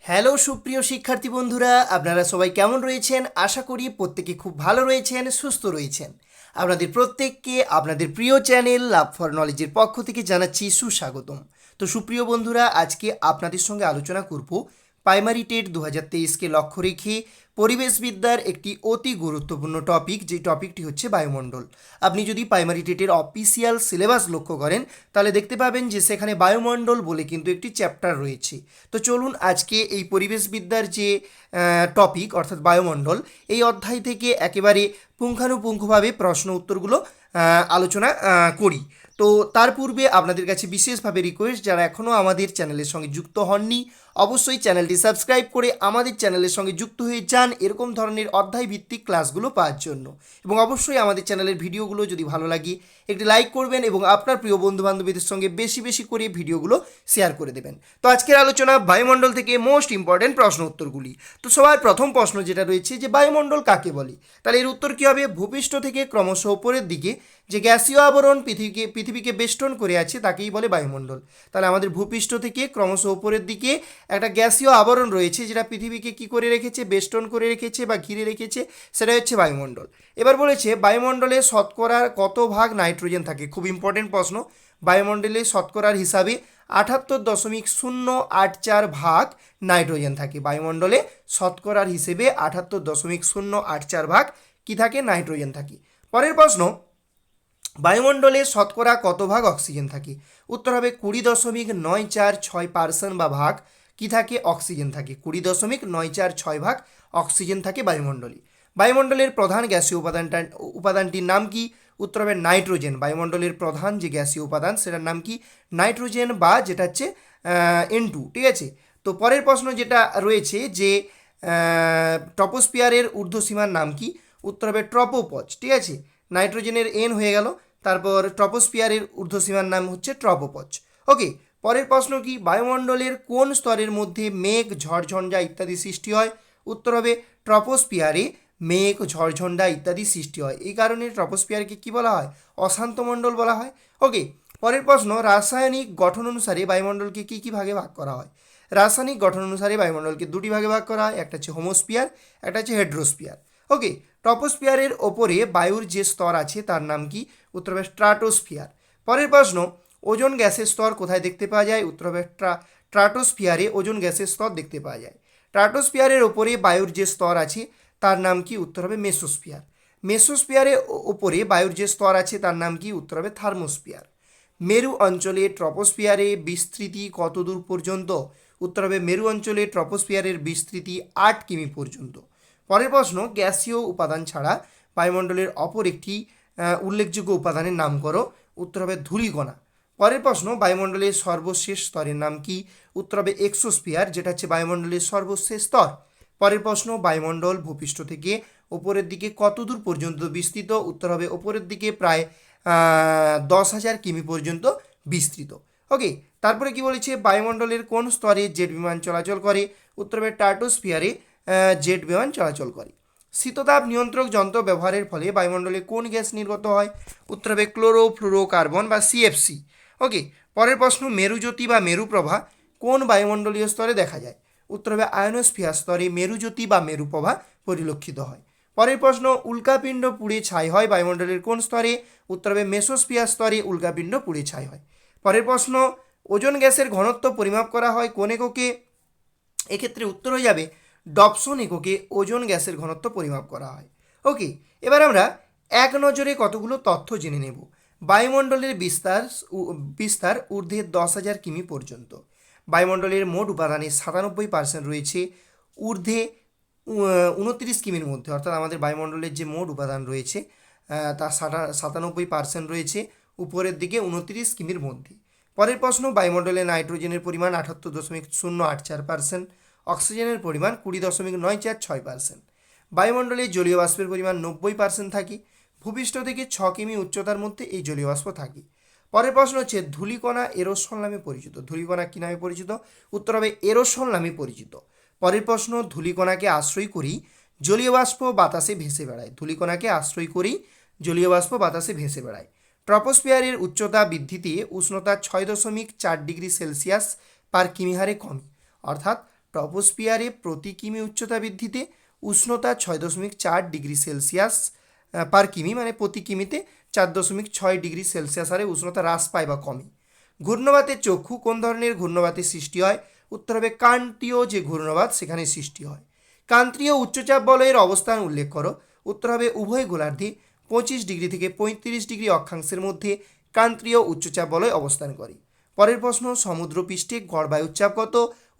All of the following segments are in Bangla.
হ্যালো সুপ্রিয় শিক্ষার্থী বন্ধুরা, আপনারা সবাই কেমন রয়েছেন? আশা করি প্রত্যেকে খুব ভালো রয়েছেন, সুস্থ রয়েছেন। আপনাদের প্রত্যেককে আপনাদের প্রিয় চ্যানেল লাভ ফর নলেজের পক্ষ থেকে জানাচ্ছি সুস্বাগতম। তো সুপ্রিয় বন্ধুরা, আজকে আপনাদের সঙ্গে আলোচনা করব প্রাইমারি টেট 2023কে লক্ষ্য রেখে পরিবেশবিদ্যার একটি অতি গুরুত্বপূর্ণ টপিক, যে টপিকটি হচ্ছে বায়ুমণ্ডল। আপনি যদি প্রাইমারি টেটের অফিসিয়াল সিলেবাস লক্ষ্য করেন তাহলে দেখতে পাবেন যে সেখানে বায়ুমণ্ডল বলে কিন্তু একটি চ্যাপ্টার রয়েছে। তো চলুন আজকে এই পরিবেশবিদ্যার যে টপিক অর্থাৎ বায়ুমণ্ডল, এই অধ্যায় থেকে একেবারে পুঙ্খানুপুঙ্খভাবে প্রশ্ন উত্তরগুলো আলোচনা করি। তো তার পূর্বে আপনাদের কাছে বিশেষভাবে রিকোয়েস্ট, যারা এখনও আমাদের চ্যানেলের সঙ্গে যুক্ত হননি অবশ্যই চ্যানেলটি সাবস্ক্রাইব করে আমাদের চ্যানেলের সঙ্গে যুক্ত হয়ে যান এরকম ধরনের অধ্যায় ভিত্তিক ক্লাসগুলো পাওয়ার জন্য। এবং অবশ্যই আমাদের চ্যানেলের ভিডিওগুলো যদি ভালো লাগে একটি লাইক করবেন এবং আপনার প্রিয় বন্ধুবান্ধবীদের সঙ্গে বেশি বেশি করে ভিডিওগুলো শেয়ার করে দেবেন। তো আজকের আলোচনা বায়ুমণ্ডল থেকে মোস্ট ইম্পর্টেন্ট প্রশ্ন উত্তরগুলি। তো সবার প্রথম প্রশ্ন যেটা রয়েছে যে বায়ুমণ্ডল কাকে বলে, তাহলে এর উত্তর কী হবে? ভূপৃষ্ঠ থেকে ক্রমশ উপরের দিকে যে গ্যাসীয় আবরণ পৃথিবীকে বেষ্টন করে আছে তাকেই বলে বায়ুমণ্ডল। তাহলে আমাদের ভূপৃষ্ঠ থেকে ক্রমশ উপরের দিকে একটা গ্যাসীয় আবরণ রয়েছে যেটা পৃথিবীকে কি করে রেখেছে, বেষ্টন করে রেখেছে বা ঘিরে রেখেছে, সেটা হচ্ছে বায়ুমণ্ডল। এবার বলেছে বায়ুমণ্ডলে শতকরার কত ভাগ নাইট্রোজেন থাকে। খুব ইম্পর্টেন্ট প্রশ্ন। বায়ুমণ্ডলে শতকরার হিসাবে 78.084 ভাগ নাইট্রোজেন থাকে। বায়ুমণ্ডলে শতকরার হিসেবে 78.084 ভাগ কি থাকে? নাইট্রোজেন থাকে। পরের প্রশ্ন, বায়ুমণ্ডলে শতকরা কত ভাগ অক্সিজেন থাকে? উত্তর হবে 20.946% বা ভাগ কি থাকে? অক্সিজেন থাকে। 20.946 ভাগ অক্সিজেন থাকে বায়ুমণ্ডলে। বায়ুমণ্ডলের প্রধান গ্যাসীয় উপাদানটির নাম কি? উত্তর হবে নাইট্রোজেন। বায়ুমণ্ডলের প্রধান যে গ্যাসীয় উপাদান সেটার নাম কি? নাইট্রোজেন, বা যেটা হচ্ছে N2। ঠিক আছে। তো পরের প্রশ্ন যেটা রয়েছে যে ট্রপোস্ফিয়ারের ঊর্ধ্বসীমার নাম কি? উত্তর হবে ট্রপোপজ। ঠিক আছে। নাইট্রোজেনের N হয়ে গেল, তারপর ট্রপোস্ফিয়ারের ঊর্ধ্বসীমার নাম হচ্ছে ট্রপোপজ। ওকে। পরের প্রশ্ন কি? বায়ুমণ্ডলের কোন স্তরের মধ্যে মেঘ, ঝড়ঝঞ্ঝা ইত্যাদি সৃষ্টি হয়? উত্তর হবে ট্রপোস্ফিয়ারে মেঘ, ঝড়ঝঞ্ঝা ইত্যাদি সৃষ্টি হয়। এই কারণে ট্রপোস্ফিয়ারকে কি বলা হয়? অশান্ত মণ্ডল বলা হয়। ওকে। পরের প্রশ্ন, রাসায়নিক গঠন অনুসারে বায়ুমণ্ডলকে কী কী ভাগে ভাগ করা হয়? রাসায়নিক গঠন অনুসারে বায়ুমণ্ডলকে দুটি ভাগে ভাগ করা হয়, একটা হচ্ছে হোমোস্ফিয়ার, একটা হচ্ছে হেড্রোস্ফিয়ার। ওকে। ট্রপোস্ফিয়ারের ওপরে বায়ুর যে স্তর আছে তার নাম কি? উত্তর হবে স্ট্রাটোস্ফিয়ার। পরের প্রশ্ন, ওজোন গ্যাসের স্তর কোথায় দেখতে পাওয়া যায়? উত্তর হবে স্ট্রাটোস্ফিয়ারে ওজোন গ্যাসের স্তর দেখতে পাওয়া যায়। স্ট্রাটোস্ফিয়ারের ওপরে বায়ুর যে স্তর আছে তার নাম কি? উত্তর হবে মেসোস্ফিয়ার। মেসোস্ফিয়ারের ওপরে বায়ুর যে স্তর আছে তার নাম কি? উত্তর হবে থার্মোস্ফিয়ার। মেরু অঞ্চলে ট্রপোস্ফিয়ারে বিস্তৃতি কত দূর পর্যন্ত? উত্তর হবে মেরু অঞ্চলে ট্রপোস্ফিয়ারের বিস্তৃতি 8 কিমি পর্যন্ত। পরের প্রশ্ন, গ্যাসীয় উপাদান ছাড়া বায়ুমণ্ডলের অপর একটি উল্লেখযোগ্য উপাদানের নাম করো। উত্তর হবে ধূলিকণা। পরের প্রশ্ন, বায়ুমণ্ডলের সর্বশেষ স্তরের নাম কি? উত্তর হবে এক্সোস্ফিয়ার, যেটা হচ্ছে বায়ুমণ্ডলের সর্বশেষ স্তর। পরের প্রশ্ন, বায়ুমণ্ডল ভূপৃষ্ঠ থেকে ওপরের দিকে কত দূর পর্যন্ত বিস্তৃত? উত্তর হবে ওপরের দিকে প্রায় 10,000 কিমি পর্যন্ত বিস্তৃত। ওকে। তারপরে কি বলেছে? বায়ুমণ্ডলের কোন স্তরে জেট বিমান চলাচল করে? উত্তর হবে স্ট্রাটোস্ফিয়ারে জেট বিমান চলাচল করে। শীততাপ নিয়ন্ত্রক যন্ত্র ব্যবহারের ফলে বায়ুমণ্ডলে কোন গ্যাস নির্গত হয়? উত্তর হবে ক্লোরোফ্লুরোকার্বন বা CFC। ওকে। পরের প্রশ্ন, মেরুজ্যোতি বা মেরুপ্রভা কোন বায়ুমণ্ডলীয় স্তরে দেখা যায়? উত্তর হবে আয়নোস্ফিয়ার স্তরে মেরুজ্যোতি বা মেরুপ্রভা পরিলক্ষিত হয়। পরের প্রশ্ন, উল্কাপিণ্ড পুড়ে ছাই হয় বায়ুমণ্ডলের কোন স্তরে? উত্তর হবে মেসোস্ফিয়ার স্তরে উল্কাপিণ্ড পুড়ে ছাই হয়। পরের প্রশ্ন, ওজোন গ্যাসের ঘনত্ব পরিমাপ করা হয় কোন এককে? এক্ষেত্রে উত্তর হয়ে যাবে ডপসন এককে ওজোন গ্যাসের ঘনত্ব পরিমাপ করা হয়। ওকে। এবার আমরা এক নজরে কতগুলো তথ্য জেনে নেব। বায়ুমণ্ডলের বিস্তার ঊর্ধ্বে 10,000 কিমি পর্যন্ত। বায়ুমণ্ডলের মোট উপাদানের 97% রয়েছে ঊর্ধ্বে 29 কিমির মধ্যে, অর্থাৎ আমাদের বায়ুমণ্ডলের যে মোট উপাদান রয়েছে তার 97% রয়েছে উপরের দিকে 29 কিমির মধ্যে। পরের প্রশ্ন, বায়ুমণ্ডলে নাইট্রোজেনের পরিমাণ 78.084%, অক্সিজেনের পরিমাণ 20.946%। বায়ুমণ্ডলে জলীয় বাষ্পের পরিমাণ 90% থাকে। ভূপৃষ্ঠ থেকে 6 কিমি উচ্চতার মধ্যে এই জলীয় বাষ্প থাকে। পরের প্রশ্ন হচ্ছে, ধূলিকণা এরোসল নামে পরিচিত। ধূলিকণা কী নামে পরিচিত? উত্তর হবে এরোসল নামে পরিচিত। পরের প্রশ্ন, ধূলিকণাকে আশ্রয় করেই জলীয় বাষ্প বাতাসে ভেসে বেড়ায়। ধূলিকণাকে আশ্রয় করেই জলীয় বাষ্প বাতাসে ভেসে বেড়ায়। ট্রপোস্ফিয়ারের উচ্চতা বৃদ্ধিতে উষ্ণতা 6.4 ডিগ্রি সেলসিয়াস পার কিমি হারে কমে। অর্থাৎ ট্রপোস্ফিয়ারে প্রতি কিমি উচ্চতা বৃদ্ধিতে উষ্ণতা 6.4 ডিগ্রি সেলসিয়াস পার কিমি, মানে প্রতি কিমিতে 4.6 ডিগ্রি সেলসিয়াস হারে উষ্ণতা হ্রাস পায় বা কমে। ঘূর্ণবাতের চক্ষু কোন ধরনের ঘূর্ণবাতের সৃষ্টি হয়? উত্তর হবে ক্রান্তীয় যে ঘূর্ণবাত সেখানে সৃষ্টি হয়। ক্রান্তীয় উচ্চচাপ বলয়ের অবস্থান উল্লেখ করো। উত্তর হবে উভয় গোলার্ধে 25 ডিগ্রি থেকে 35 ডিগ্রি অক্ষাংশের মধ্যে ক্রান্তীয় উচ্চচাপ বলয় অবস্থান করে। পরের প্রশ্ন, সমুদ্রপৃষ্ঠে গড় বায়ুচাপ কত?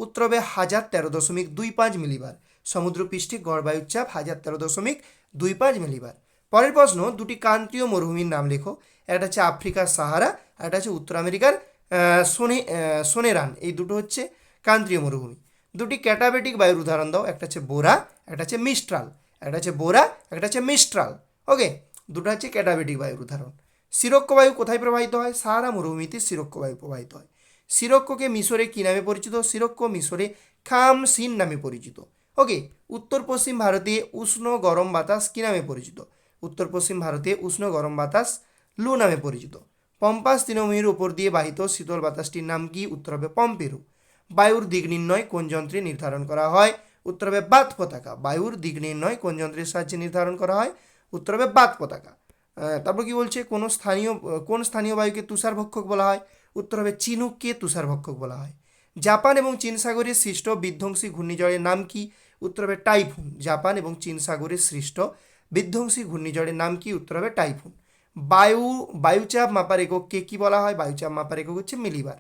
উত্তর হবে 1013.25 মিলিবার। সমুদ্রপৃষ্ঠে গড় বায়ুচাপ 1013.25 মিলিবার। পরের প্রশ্ন, দুটি ক্রান্তীয় মরুভূমির নাম লেখো। একটা হচ্ছে আফ্রিকার সাহারা, একটা হচ্ছে উত্তর আমেরিকার সোনেরান। এই দুটো হচ্ছে ক্রান্তীয় মরুভূমি। দুটি ক্যাটাবেটিক বায়ুর উদাহরণ দাও। একটা হচ্ছে বোরা, একটা হচ্ছে মিস্ট্রাল। একটা হচ্ছে বোরা, একটা হচ্ছে মিস্ট্রাল। ওকে, দুটো হচ্ছে ক্যাটাবেটিক বায়ুর উদাহরণ। সিরক্ষ বায়ু কোথায় প্রবাহিত হয়? সাহারা মরুভূমিতে সিরক্ষ বায়ু প্রবাহিত হয়। সিরক্ককে মিশরে কী নামে পরিচিত? সিরক্ক মিশরে খামসিন নামে পরিচিত। ওকে, উত্তর পশ্চিম ভারতে উষ্ণ গরম বাতাস কী নামে পরিচিত? উত্তর পশ্চিম ভারতে উষ্ণ গরম বাতাস লু নামে পরিচিত। পম্পাস তৃণভূমির উপর দিয়ে বাহিত শীতল বাতাসটির নাম কি? উত্তর হবে পম্পেরু। বায়ুর দিক নির্ণয় কোন যন্ত্রে নির্ধারণ করা হয়? উত্তর হবে বাত পতাকা। বায়ুর দিক নির্ণয় কোন যন্ত্রের সাহায্যে নির্ধারণ করা হয়? উত্তর হবে বাত পতাকা। তারপর কি বলছে, কোন স্থানীয় বায়ুকে তুষারভক্ষক বলা হয়? উত্তর হবে চিনুককে তুষারভক্ষক বলা হয়। জাপান এবং চীন সাগরে সৃষ্ট বিধ্বংসী ঘূর্ণিঝড়ের নাম কি? উত্তর হবে টাইফুন। জাপান এবং চীন সাগরে সৃষ্ট বিধ্বংসী ঘূর্ণিঝড়ের নাম কি? উত্তর হবে টাইফুন। বায়ুচাপ মাপার এককে কি বলা হয়? বায়ুচাপ মাপার একক হচ্ছে মিলিবার।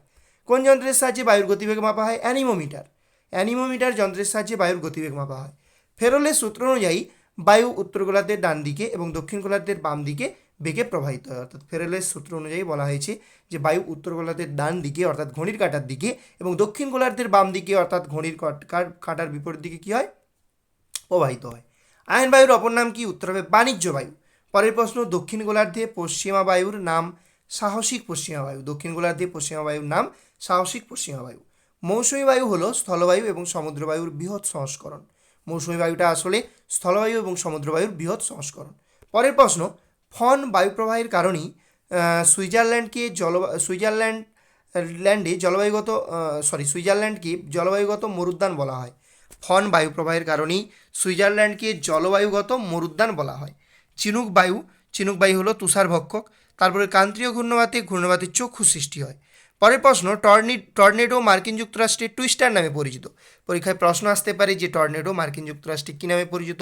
কোন যন্ত্রের সাহায্যে বায়ুর গতিবেগ মাপা হয়? অ্যানিমোমিটার। অ্যানিমোমিটার যন্ত্রের সাহায্যে বায়ুর গতিবেগ মাপা হয়। ফেরোলের সূত্র অনুযায়ী বায়ু উত্তর গোলার্ধের ডান দিকে এবং দক্ষিণ গোলার্ধের বাম দিকে বেগে প্রবাহিত হয়। অর্থাৎ ফেরেলের সূত্র অনুযায়ী বলা হয়েছে যে বায়ু উত্তর গোলার্ধের ডান দিকে অর্থাৎ ঘড়ির কাঁটার দিকে এবং দক্ষিণ গোলার্ধের বাম দিকে অর্থাৎ ঘড়ির কাঁটার বিপরীত দিকে কী হয়? প্রবাহিত হয়। আয়ন বায়ুর অপর নাম কি? উত্তর হবে বাণিজ্য বায়ু। পরের প্রশ্ন, দক্ষিণ গোলার্ধে পশ্চিমা বায়ুর নাম সাহসিক পশ্চিমা বায়ু। দক্ষিণ গোলার্ধে পশ্চিমা বায়ুর নাম সাহসিক পশ্চিমা বায়ু। মৌসুমী বায়ু হলো স্থলবায়ু এবং সমুদ্রবায়ুর বৃহৎ সংস্করণ। মৌসুমী বায়ুটা আসলে স্থলবায়ু এবং সমুদ্রবায়ুর বৃহৎ সংস্করণ। পরের প্রশ্ন, ফন বায়ুপ্রবাহের কারণেই সুইজারল্যান্ডকে জলবায়ুগত মরুদ্যান বলা হয়। ফন বায়ুপ্রবাহের কারণেই সুইজারল্যান্ডকে জলবায়ুগত মরুদ্যান বলা হয়। চিনুক বায়ু হলো তুষারভক্ষক। তারপরে ক্রান্তীয় ঘূর্ণবাতের চক্ষু সৃষ্টি হয়। পরের প্রশ্ন, টর্নেডো মার্কিন যুক্তরাষ্ট্রের টুইস্টার নামে পরিচিত। পরীক্ষায় প্রশ্ন আসতে পারে যে টর্নেডো মার্কিন যুক্তরাষ্ট্রে কী নামে পরিচিত?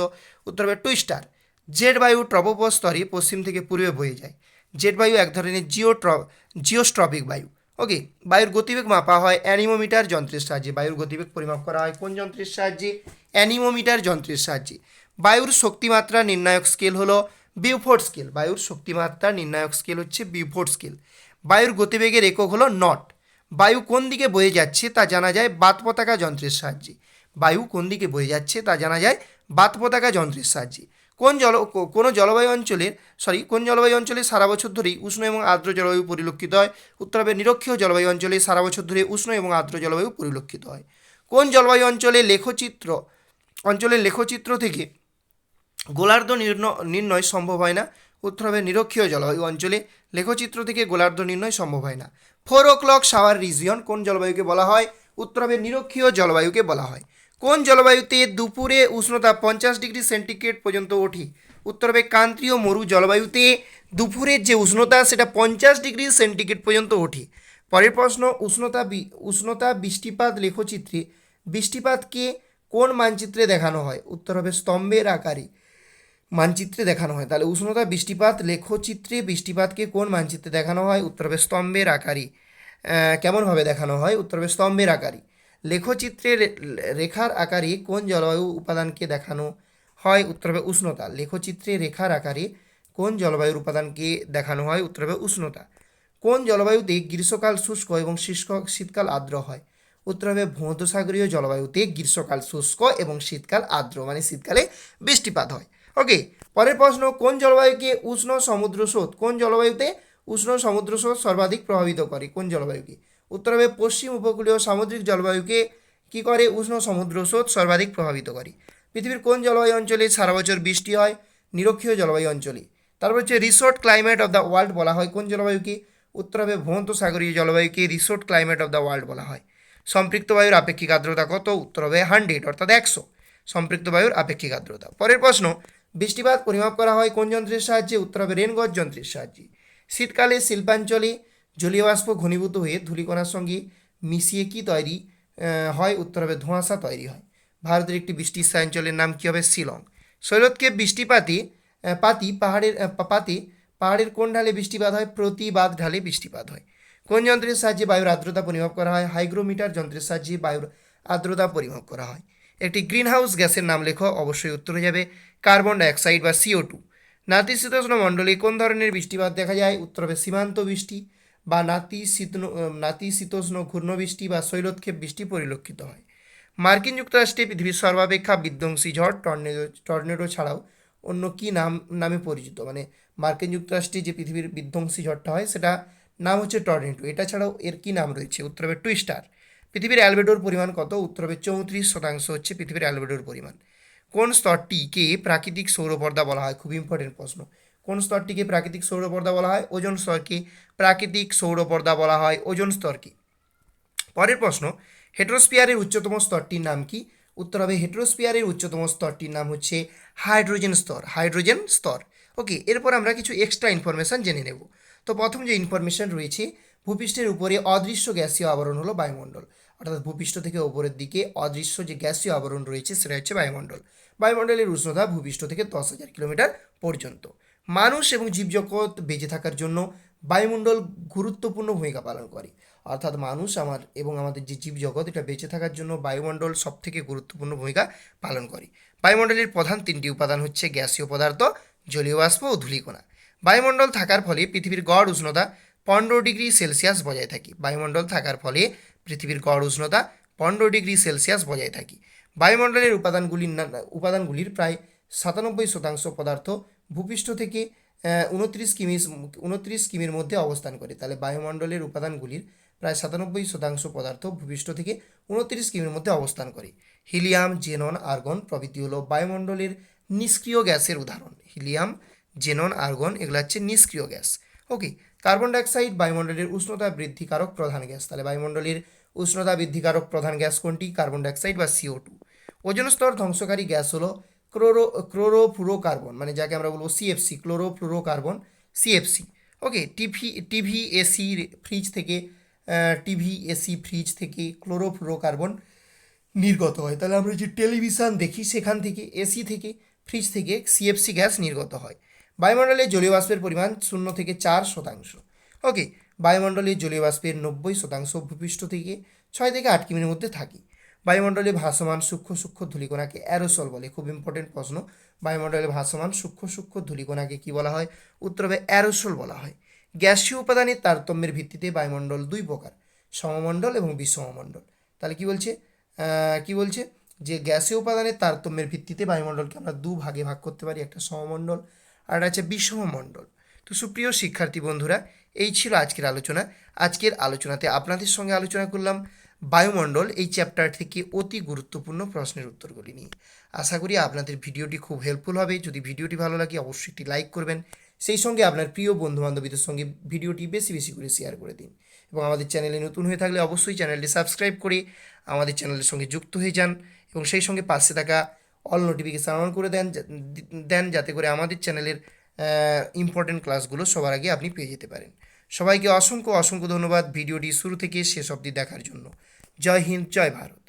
উত্তর হবে টুইস্টার। জেট বায়ু ট্রপোপজ স্তরে পশ্চিম থেকে পূর্বে বয়ে যায়। জেট বায়ু এক ধরনের জিওস্ট্রপিক বায়ু। ওকে, বায়ুর গতিবেগ মাপা হয় অ্যানিমোমিটার যন্ত্রের সাহায্যে। বায়ুর গতিবেগ পরিমাপ করা হয় কোন যন্ত্রের সাহায্যে? অ্যানিমোমিটার যন্ত্রের সাহায্যে। বায়ুর শক্তিমাত্রা নির্ণায়ক স্কেল হলো বিউফোর্ড স্কেল। বায়ুর শক্তিমাত্রা নির্ণায়ক স্কেল হচ্ছে বিউফোর্ড স্কেল। বায়ুর গতিবেগের একক হলো নট। বায়ু কোন দিকে বয়ে যাচ্ছে তা জানা যায় বাত পতাকা যন্ত্রের সাহায্যে। বায়ু কোন দিকে বয়ে যাচ্ছে তা জানা যায় বাত পতাকা যন্ত্রের সাহায্যে। কোন জলবায়ু অঞ্চলে সারা বছর ধরেই উষ্ণ এবং আর্দ্র জলবায়ু পরিলক্ষিত হয়? উত্তর হবে নিরক্ষীয় জলবায়ু অঞ্চলে সারা বছর ধরে উষ্ণ এবং আর্দ্র জলবায়ু পরিলক্ষিত হয়। কোন জলবায়ু অঞ্চলের লেখচিত্র থেকে গোলার্ধ নির্ণয় সম্ভব হয় না? উত্তর হবে নিরক্ষীয় জলবায়ু অঞ্চলে লেখচিত্র থেকে গোলার্ধ নির্ণয় সম্ভব হয় না। 4 o'clock শাওয়ার রিজিয়ন কোন জলবায়ুকে বলা হয়? উত্তর হবে নিরক্ষীয় জলবায়ুকে বলা হয়। কোন জলবায়ুতে দুপুরে উষ্ণতা 50 ডিগ্রি সেন্টিগ্রেড পর্যন্ত ওঠে? উত্তর হবে ক্রান্তীয় মরু জলবায়ুতে দুপুরের যে উষ্ণতা সেটা 50 ডিগ্রি সেন্টিগ্রেড পর্যন্ত ওঠে। পরের প্রশ্ন, উষ্ণতা বৃষ্টিপাত লেখচিত্রে বৃষ্টিপাতকে কোন মানচিত্রে দেখানো হয়? উত্তর হবে স্তম্ভের আকারে মানচিত্রে দেখানো হয়। তাহলে উষ্ণতা বৃষ্টিপাত লেখচিত্রে বৃষ্টিপাতকে কোন মানচিত্রে দেখানো হয়? উত্তর হবে স্তম্ভের আকারে। কেমনভাবে দেখানো হয়? উত্তর হবে স্তম্ভের আকারে। লেখচিত্রে রেখার আকারে কোন জলবায়ু উপাদানকে দেখানো হয়? উত্তর হবে উষ্ণতা। লেখচিত্রে রেখার আকারে কোন জলবায়ুর উপাদানকে দেখানো হয়? উত্তর হবে উষ্ণতা। কোন জলবায়ুতে গ্রীষ্মকাল শুষ্ক এবং শীতকাল আর্দ্র হয়? উত্তর হবে ভূমধ্যসাগরীয় জলবায়ুতে গ্রীষ্মকাল শুষ্ক এবং শীতকাল আর্দ্র, মানে শীতকালে বৃষ্টিপাত হয়। ওকে, পরের প্রশ্ন, কোন জলবায়ুতে উষ্ণ সমুদ্র স্রোত সর্বাধিক প্রভাবিত করে? কোন জলবায়ুকে? উত্তর হবে পশ্চিম উপকূলীয় সামুদ্রিক জলবায়ুকে কি করে? উষ্ণ সমুদ্র স্রোত সর্বাধিক প্রভাবিত করে। পৃথিবীর কোন জলবায়ু অঞ্চলে সারা বছর বৃষ্টি হয়? নিরক্ষীয় জলবায়ু অঞ্চলে। তারপর হচ্ছে resort climate of the world বলা হয় কোন জলবায়ুকে? উত্তর হবে ভূমধ্যসাগরীয় জলবায়ুকে resort climate of the world বলা হয়। সম্পৃক্ত বায়ুর আপেক্ষিক আর্দ্রতা কত? উত্তর হবে 100 অর্থাৎ 100 সম্পৃক্ত বায়ুর আপেক্ষিক আর্দ্রতা। পরের প্রশ্ন, বৃষ্টিপাত পরিমাপ করা হয় কোন যন্ত্রের সাহায্যে? উত্তর হবে রেনগজ যন্ত্রের সাহায্যে। শীতকালে শিল্পাঞ্চলে জলীয় বাষ্প ঘনীভূত হয়ে ধূলিকণার সঙ্গে মিশিয়ে কি তৈরি হয়? উত্তর হবে ধোঁয়াশা তৈরি হয়। ভারতের একটি বৃষ্টিস্থায়ঞ্চলের নাম কি হবে? শিলং। শৈলতক্ষেপ বৃষ্টিপাতে পাহাড়ের কোন ঢালে বৃষ্টিপাত হয়? প্রতিবাদ ঢালে বৃষ্টিপাত হয়। কোন যন্ত্রের সাহায্যে বায়ুর আর্দ্রতা পরিমাপ করা হয়? হাইগ্রোমিটার যন্ত্রের সাহায্যে বায়ুর আর্দ্রতা পরিমাপ করা হয়। একটি গ্রিনহাউস গ্যাসের নাম লেখো। অবশ্যই উত্তর হয়ে যাবে কার্বন ডাইঅক্সাইড বা CO2। নাতিশীতোষ্ণ মণ্ডলে কোন ধরনের বৃষ্টিপাত দেখা যায়? উত্তর হবে সীমান্ত বৃষ্টি বা নাতিশীতোষ্ণ ঘূর্ণবৃষ্টি বা শৈলতক্ষেপ বৃষ্টি পরিলক্ষিত হয়। মার্কিন যুক্তরাষ্ট্রে পৃথিবীর সর্বাপেক্ষা বিধ্বংসী ঝড় টর্নেডো ছাড়াও অন্য কি নামে পরিচিত? মানে মার্কিন যুক্তরাষ্ট্রে যে পৃথিবীর বিধ্বংসী ঝড়টা হয় সেটা নাম হচ্ছে টর্নেডো। এটা ছাড়াও এর কি নাম রয়েছে? উত্তর হবে টুইস্টার। পৃথিবীর অ্যালবেডোর পরিমাণ কত? উত্তর হবে 34% হচ্ছে পৃথিবীর অ্যালবেডোর পরিমাণ। কোন স্তরটিকে প্রাকৃতিক সৌরপর্দা বলা হয়? খুব ইম্পর্টেন্ট প্রশ্ন। কোন স্তরটিকে প্রাকৃতিক সৌরপর্দা বলা হয়? ওজোন স্তরকে প্রাকৃতিক সৌরপর্দা বলা হয়। ওজোন স্তরকে। পরের প্রশ্ন, হেট্রোস্ফিয়ারের উচ্চতম স্তরটির নাম কি? উত্তর হবে হেট্রোস্ফিয়ারের উচ্চতম স্তরটির নাম হচ্ছে হাইড্রোজেন স্তর। হাইড্রোজেন স্তর। ওকে, এরপর আমরা কিছু এক্সট্রা ইনফরমেশন জেনে নেব। তো প্রথম যে ইনফরমেশন রয়েছে, ভূপৃষ্ঠের উপরে অদৃশ্য গ্যাসীয় আবরণ হলো বায়ুমণ্ডল। অর্থাৎ ভূপৃষ্ঠ থেকে উপরের দিকে অদৃশ্য যে গ্যাসীয় আবরণ রয়েছে সেটা হচ্ছে বায়ুমণ্ডল। বায়ুমণ্ডলের উষ্ণতা ভূপৃষ্ঠ থেকে 10,000 কিলোমিটার পর্যন্ত। মানুষ এবং জীবজগৎ বেঁচে থাকার জন্য বায়ুমণ্ডল গুরুত্বপূর্ণ ভূমিকা পালন করে। অর্থাৎ মানুষ এবং আমাদের যে জীবজগৎ এটা বেঁচে থাকার জন্য বায়ুমণ্ডল সবথেকে গুরুত্বপূর্ণ ভূমিকা পালন করে। বায়ুমণ্ডলের প্রধান তিনটি উপাদান হচ্ছে গ্যাসীয় পদার্থ, জলীয় বাষ্প ও ধূলিকণা। বায়ুমণ্ডল থাকার ফলে পৃথিবীর গড় উষ্ণতা 15 ডিগ্রি সেলসিয়াস বজায় থাকে। বায়ুমণ্ডল থাকার ফলে পৃথিবীর গড় উষ্ণতা 15 ডিগ্রি সেলসিয়াস বজায় থাকে। বায়ুমণ্ডলের উপাদানগুলির প্রায় 97% পদার্থ ভূপৃষ্ঠ থেকে 29 কিমির মধ্যে অবস্থান করে। তাহলে বায়ুমণ্ডলের উপাদানগুলির প্রায় 97% পদার্থ ভূপৃষ্ঠ থেকে 29 কিমির মধ্যে অবস্থান করে। হিলিয়াম, জেনন, আর্গন প্রভৃতি হলো বায়ুমণ্ডলের নিষ্ক্রিয় গ্যাসের উদাহরণ। হিলিয়াম, জেনন, আর্গন এগুলো হচ্ছে নিষ্ক্রিয় গ্যাস। ওকে, কার্বন ডাইঅক্সাইড বায়ুমণ্ডলের উষ্ণতা বৃদ্ধিকারক প্রধান গ্যাস। তাহলে বায়ুমণ্ডলের উষ্ণতা বৃদ্ধিকারক প্রধান গ্যাস কোনটি? কার্বন ডাইঅক্সাইড বা CO2। ওজোন স্তর ধ্বংসকারী গ্যাস হলো ক্লোরোফ্লুরোকার্বন, মানে যাকে আমরা বলবো CFC, ক্লোরোফ্লুরোকার্বন, CFC। ওকে, টিভিএসি ফ্রিজ থেকে ক্লোরোফ্লুরোকার্বন নির্গত হয়। তাহলে আমরা যে টেলিভিশন দেখি সেখান থেকে, এসি থেকে, ফ্রিজ থেকে CFC গ্যাস নির্গত হয়। বায়ুমণ্ডলে জলীয় বাষ্পের পরিমাণ 0 থেকে 4%। ওকে, বায়ুমণ্ডলে জলীয় বাষ্পের 90% ভূপৃষ্ঠ থেকে 6 থেকে 8 কিমির মধ্যে থাকে। বায়ুমণ্ডলে ভাসমান সূক্ষ্ম ধূলিকণাকে অ্যারোসল বলে। খুব ইম্পর্টেন্ট প্রশ্ন। বায়ুমণ্ডলে ভাসমান সূক্ষ্ম ধূলিকণাকে কি বলা হয়? উত্তর হবে অ্যারোসল বলা হয়। গ্যাসীয় উপাদানের তারতম্যের ভিত্তিতে বায়ুমণ্ডল দুই প্রকার, সমমণ্ডল এবং বিষমমণ্ডল। তাহলে কি বলছে যে গ্যাসীয় উপাদানের তারতম্যের ভিত্তিতে বায়ুমণ্ডলকে আমরা দুভাগে ভাগ করতে পারি, একটা সমমণ্ডল আর একটা হচ্ছে বিষমমণ্ডল। তো সুপ্রিয় শিক্ষার্থী বন্ধুরা, এই ছিল আজকের আলোচনা। আজকের আলোচনাতে আপনাদের সঙ্গে আলোচনা করলাম বায়ুমণ্ডল এই চ্যাপ্টার থেকে অতি গুরুত্বপূর্ণ প্রশ্নের উত্তরগুলি নিয়ে। আশা করি আপনাদের ভিডিওটি খুব হেল্পফুল হবে। যদি ভিডিওটি ভালো লাগে অবশ্যই একটি লাইক করবেন, সেই সঙ্গে আপনার প্রিয় বন্ধুবান্ধবীদের সঙ্গে ভিডিওটি বেশি বেশি করে শেয়ার করে দিন। এবং আমাদের চ্যানেলে নতুন হয়ে থাকলে অবশ্যই চ্যানেলটি সাবস্ক্রাইব করে আমাদের চ্যানেলের সঙ্গে যুক্ত হয়ে যান এবং সেই সঙ্গে পাশে থাকা অল নোটিফিকেশান অন করে দেন যাতে করে আমাদের চ্যানেলের ইম্পর্টেন্ট ক্লাসগুলো সবার আগে আপনি পেয়ে যেতে পারেন। সবাইকে অসংখ্য ধন্যবাদ ভিডিওটি শুরু থেকে শেষ অবধি দেখার জন্য। জয় হিন্দ, জয় ভারত।